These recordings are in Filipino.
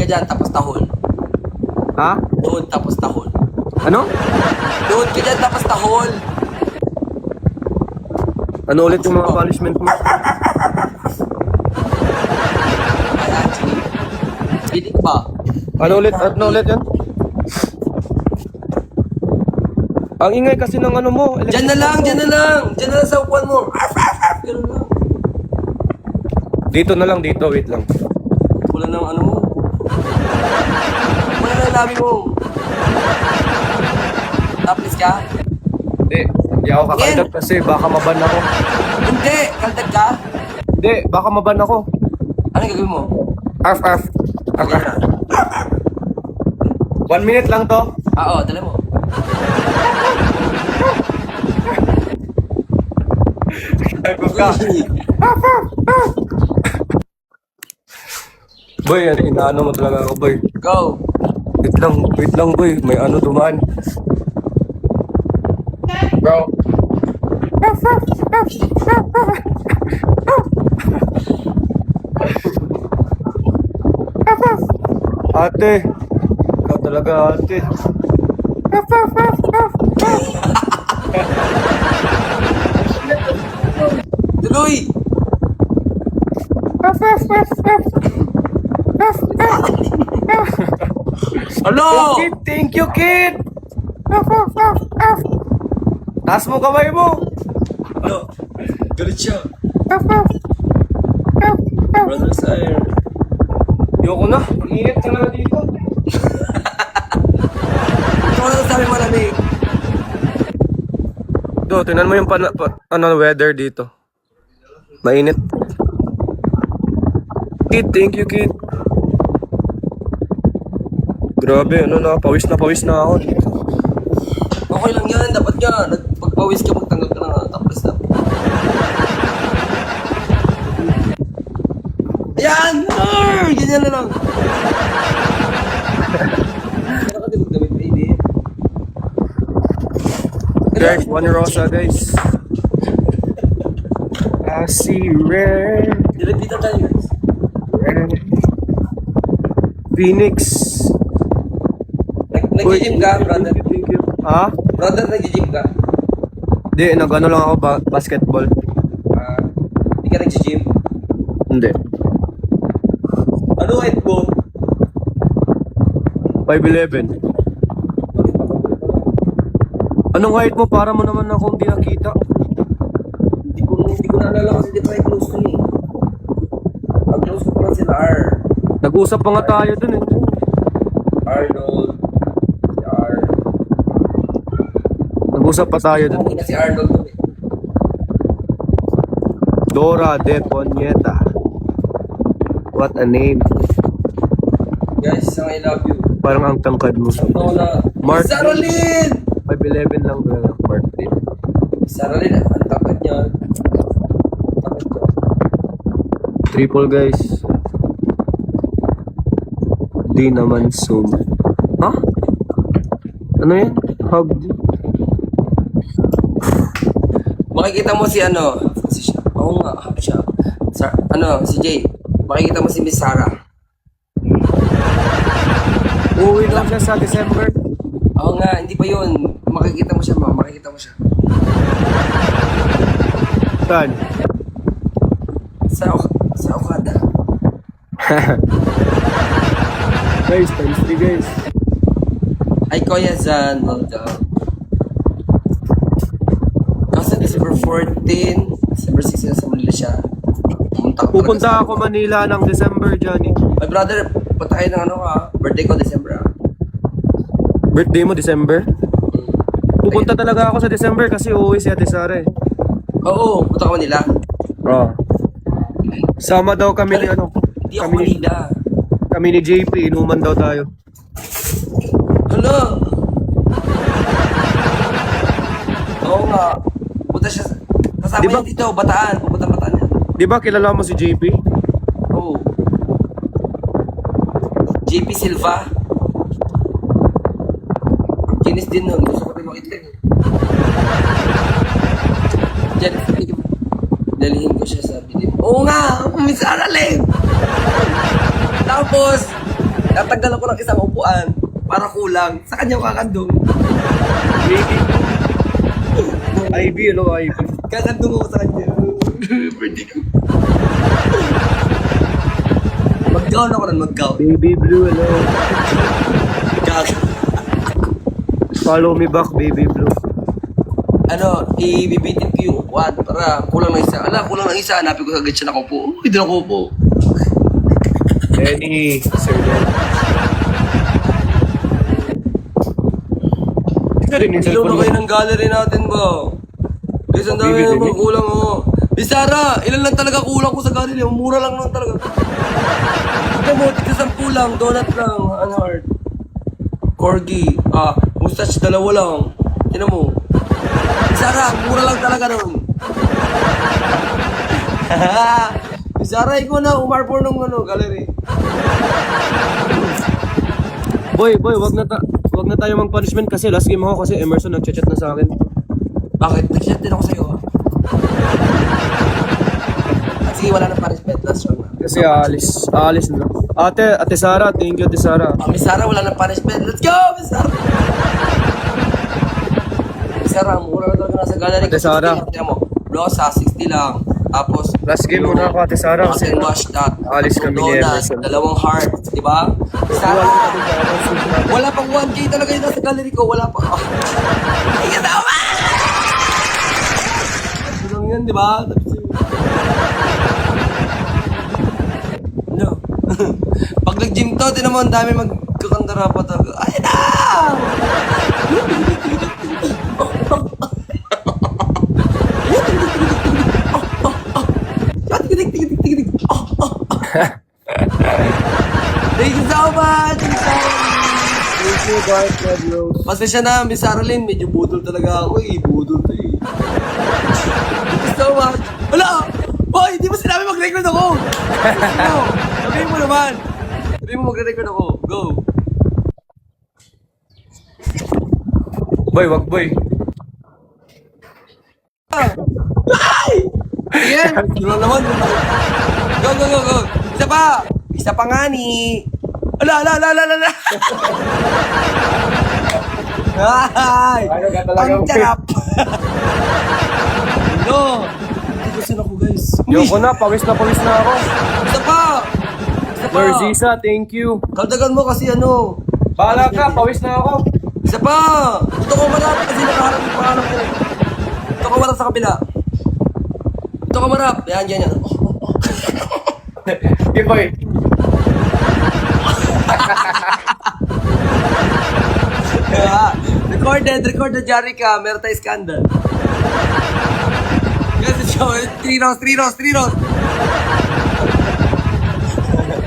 dyan, tapos tahol. Ha? Load, tapos tahol. Ano? Load ka dyan, tapos tahol. Ano ulit yung mga punishment mo? Ay, actually. Pilit pa. Ano ulit? Ano ulit yan? Ang ingay kasi ng ano mo. Dyan na lang, dyan na lang. Dyan na lang sa upuan mo. Ganun lang. Dito na lang, dito. Wait lang. Wala nang ano mo. Wala nang labi mo. Tapos ka? Hindi ako kakaldag kasi baka maban ako. Hindi! Kaltag ka? Hindi, baka maban ako. Ano gagawin mo? Arf, arf. Arf, arf. 1 minute lang to. Oo, dala mo. Arf ka. Boy, inaano mo talaga ako, boy. Go! Wait lang, boy. May ano dumaan. Bro. Ate. Ikaw talaga, ate. Tuloy! Ano? Kid, thank you, kid. Taas mo kamay mo. Ano? Galit siya. Brother Sire. Ayoko na. Init talaga dito. Ito ko lang sabi malamig. Do, tingnan mo yung weather dito. Mainit. Kid, thank you, kid. Grabe, pawis na ako dito. Okay lang yan, dapat nga. Pagpawis ka, magtanggal ka na. Tapos na. Yan! Ganyan na lang. Kaya ka di magdamit, baby. Guys, one rosa, guys. I see red, Dilapitan tayo, guys. red. Phoenix. Nag-gym ka, brother? Thank you. Ha? Brother, nag-gym ka? Hindi, nag-ano lang ako, basketball. Hindi ka nag-gym? Hindi. Ano height mo? 5'11". Anong height mo? Para mo naman ako hindi nakita. Hindi ko naalala kasi di pa ay close ko eh. Ang close ko pa lang sila R. Nag-usap pa nga tayo dun eh. Arnold. Si R. Nag-usap pa tayo dun. Ang ina si Arnold dun eh. Dora de Ponieta. What a name. Guys, isang I love you. Parang ang tangkad mo. Ito na. Mark. Sarah Lynn! 5'11" lang talaga, Mark. Sarah Lynn, ang takot niya. Takot niya. Triple, guys. Di naman zoom. Ha? Ano yan? Hug. Makikita mo si ano? Si siya. Oo nga, siya. Si Jay. Makikita mo si Miss Sarah. Uuwi lang siya sa December. Oo nga, hindi pa yun. Makikita mo siya, ma. Makikita mo siya. Saan? Sa Okada. Guys, times 3, guys. Ay, Kuya Zan, welcome. Kasi December 14, December 16 sa Manila siya. Pupunta ako Manila ng December, Johnny. My brother, punta kayo ng ano ka, birthday ko December ah. Birthday mo, December? Pupunta talaga ako sa December kasi uuwi si Ate Sara eh. Oo, punta ka Manila. Oh. Sama daw kami ni ano. Hindi ako Manila. Kami ni JP, inuman daw tayo. Ano? Oo nga. Punta siya. Kasama Di ba- niya dito, Bataan. Pupunta Bataan yan. Di ba kilala mo si JP? Oo. JP Silva. Ang kinis din nun. Gusto ko rin makita eh. Diyan, dalihin ko siya sa bilib. Oo nga! Miss Aralyn! Tapos, Tatanggal ako ng isang upuan para kulang. Sa kanya kakandong. Baby. IB, ano IB? Kakandong ako sa kanya. Birthday ko. Mag-gown ako nun, mag-gown. Baby blue, hello. Gag. Follow me back, baby blue. Ano, ibibitin ko yung upuan para kulang ng isa. Kulang ng isa. Hanapin ko agad siya nakupo. Uy, di nakupo. Lenny, Sir Lenny. Ilaw na kayo ng gallery natin ba? Guys, ang dami na bang kulang mo. Bisara, ilan lang talaga kulang ko sa gallery. Mura lang naman talaga. Ito mo, tigka 10 lang. Donut lang. Unhard. Corgi. Mustache, 2 lang. Tinan mo. Bisara, mura lang talaga nun. Bisara, ikaw na. Umarpor ng gallery. Boy, wag na tayo mag-punishment kasi last game ako kasi Emerson nag-chat na sa akin. Bakit? Nag-chat din ako sa'yo. Sige, wala na punishment. Last round na. Kasi aalis na. Ate Sara, thank you Ate Sara. Miss Sarah, wala na punishment. Let's go, Miss Sarah! Miss Sarah, mura na talaga nasa gallery. Ate Sarah. Tingnan mo, Blosa, 60 lang. Tapos, Last game muna ako Ate Sara kasi wash that. aalis kami ni Emerson. 2 heart, di ba? Miss Sarah, wala pang 1K talaga yun nasa gallery ko. Wala pa. Ay, kasama! Ito lang yan, di ba? No. Pag nag-gym to, tinan mo, ang dami magkakandara pa talaga. Ay na! Thank you so much! Thank you, Dark Red Rose. Pasensya na, Miss Saralyn, medyo budol talaga ako eh. Budol to eh. Thank you so much. Wala! Boy, di mo sinabi mag-record ako! Sabihin mo naman! Sabihin mo mag-record ako. Go! Boy, wag boy. Ay! Sige! Sino naman? Go! Isa pa! Isa pa nga ni... Ala! Ay! Ano ka talaga? Ang sarap! No! Gusto ako guys. Yoko na, pawis na ako. Isa pa! Lord Zisa, thank you. Kaldagan mo kasi ano. Bahala ka, pawis na ako. Isa pa! Ito ko marap kasi nakaharap yung pangalan ko. Ito ko marap sa kabila. Ito ko marap. Yan. Okay, boy. Recorded, Jarica. Meron tayo scandal. Kasi show, 3 rounds.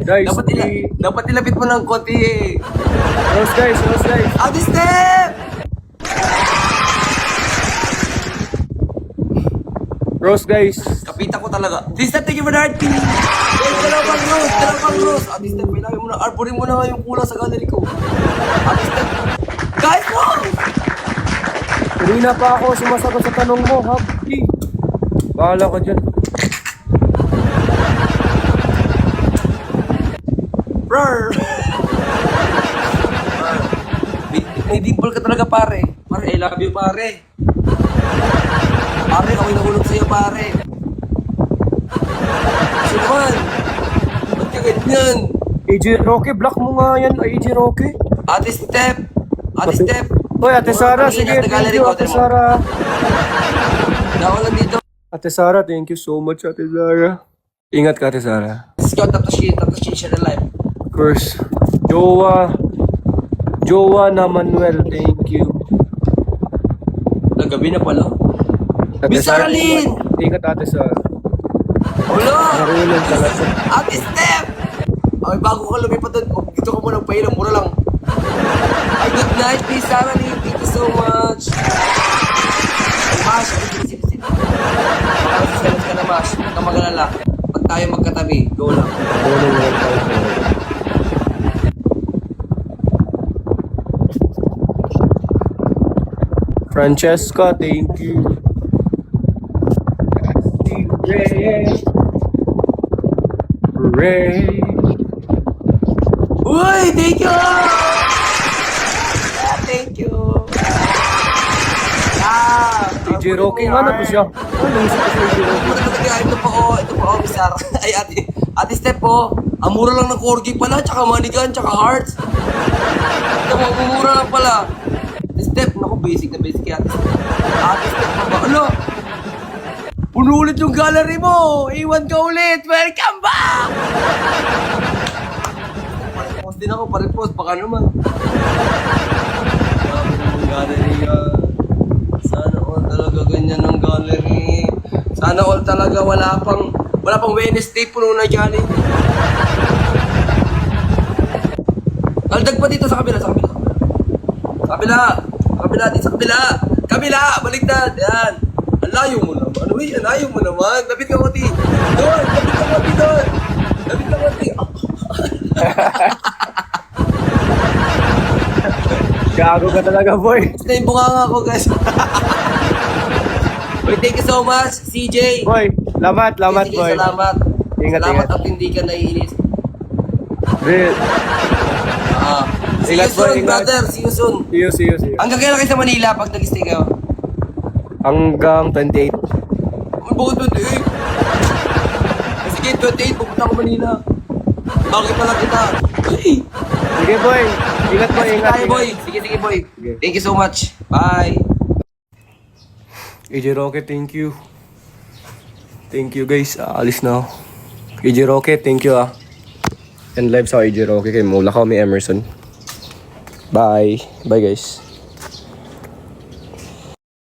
Guys, Dapat ilapit mo ng konti eh. Rose guys. Out step! Rose guys. Kapita ko talaga. This step, thank you for the heart pin. Dalawang rose. Out step, pinami mo na. Arborin mo na yung kulang sa gallery ko. Out step. Guys, no! Hindi na pa ako sumasagot sa tanong mo, happy. Bahala ka dyan. Brr! May dimple ka talaga, pare. Pare, I love you, pare. Pare, ako'y nahulog sa'yo, pare. Kasi naman, ba't ka ganyan? AJ Roque, block mo nga yan, AJ Roque. Ate Step! Hoy, Ate Sara, sige, thank you, Ate Sara. Dako lang dito. Ate Sara, thank you so much, Ate Sara. Ingat ka, Ate Sara. Let's go, tapos share the life. Of course. Jowa na Manuel, thank you. Nagabi na pala. Ate Miss Sara, Arlene! Ingat, Ate Sara. Wala! Marunong talaga. Ate Step! Ay, bago ka lumipat doon, dito ka muna pailang, mura lang. Ay, good night, Miss Arlene. Thank you so much. Mash, sige. Makakasisalas ka na, Mash. Huwag kang mag-alala. Pag tayo magkatabi, go lang. Francesca, thank you. Ray. Uy, thank you! Thank you! AJ Rocky nga na to siya. Ano isip ko sa AJ Rocky? Mura talaga, ito po, Miss Sarah. Ay, ate Steph po. Ang mura lang ng corgi pala, tsaka manigan, tsaka hearts. Ito po, mura lang pala. Ate Steph, naku, basic na basic kay Ate Steph. Ate Steph pa ba? Ano? Puno ulit yung gallery mo! Iwan ka ulit! Welcome back! Pare-post din ako, pare-post. Baka naman. Grabe naman gallery Sana all talaga ganyan ang gallery. Sana all talaga wala pang Wednesday puno na dyan eh. Aldag pa dito sa kabila, sa kabila. Sa kabila, dito sa kabila. Kabila, baliktad, yan. Ang layo mo naman. Ano eh, ang layo mo naman. Lapit ka konti. Doon, lapit ka konti doon. Lapit ka konti. Gago ka talaga, boy. Basta yung bunganga ko, guys. Boy, thank you so much, CJ. Boy, lamat, Sige, boy. salamat. Ingat, Salamat ingat. at hindi ka naiinis. Bill. See you Ingat, boy, soon, ingat. brother. See you soon. See you. Hanggang kailan kayo sa Manila pag nag-stay kayo? Hanggang 28. Ay, bakit 28? Sige, 28, pupunta ako Manila. Bakit pala kita? Ay! Sige, boy. Ingat, boy. Sige Ingat, tayo, boy. Sige, boy. Sige. Thank you so much. Bye. AJ Rocket, thank you. Thank you, guys. Alis na ako. AJ Rocket, thank you, And live sa AJ Rocket kay Mula kami, Emerson. Bye. Bye, guys.